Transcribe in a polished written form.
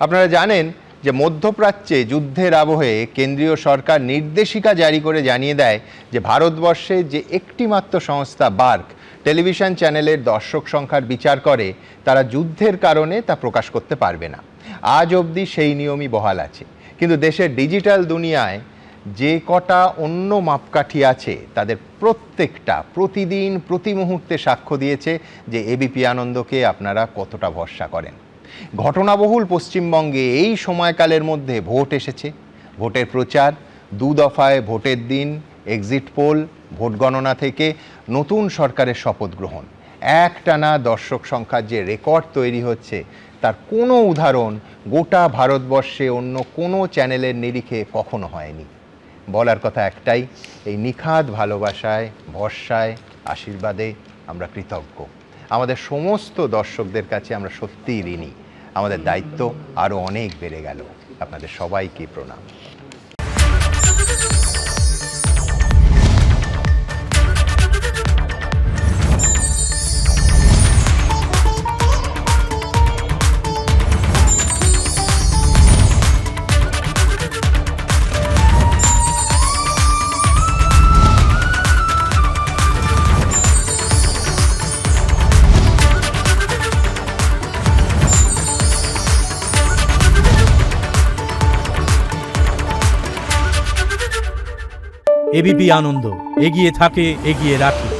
আপনারা জানেন যে মধ্যপ্রাচ্যে যুদ্ধের আবহে কেন্দ্রীয় সরকার নির্দেশিকা জারি করে জানিয়ে দেয় যে ভারতবর্ষে যে একটিমাত্র সংস্থা বার্ক টেলিভিশন চ্যানেলের দর্শক সংখ্যার বিচার করে, তারা যুদ্ধের কারণে তা প্রকাশ করতে পারবে না। আজ অবধি সেই নিয়মই বহাল আছে। কিন্তু দেশের ডিজিটাল দুনিয়ায় যে কটা অন্য মাপকাঠি আছে তাদের প্রত্যেকটা প্রতিদিন প্রতি মুহূর্তে সাক্ষ্য দিয়েছে যে এবিপি আনন্দকে আপনারা কতটা ভরসা করেন। ঘটনাবহুল পশ্চিমবঙ্গে এই সময়কালের মধ্যে ভোট এসেছে, ভোটের প্রচার, 2 দফায় ভোটের দিন, এক্সিট পোল, ভোট গণনা থেকে নতুন সরকারের শপথ গ্রহণ, একটানা দর্শক সংখ্যার যে রেকর্ড তৈরি হচ্ছে তার কোনো উদাহরণ গোটা ভারতবর্ষে অন্য কোনো চ্যানেলের নিরিখে কখনো হয়নি। বলার কথা একটাই, এই নিখাদ ভালোবাসায়, ভরসায়, আশীর্বাদে আমরা কৃতজ্ঞ। আমাদের সমস্ত দর্শকদের কাছে আমরা সত্যিই ঋণী। আমাদের দায়িত্ব আরও অনেক বেড়ে গেল। আপনাদের সবাইকে প্রণাম। এবিপি আনন্দ, এগিয়ে থাকে, এগিয়ে রাখে।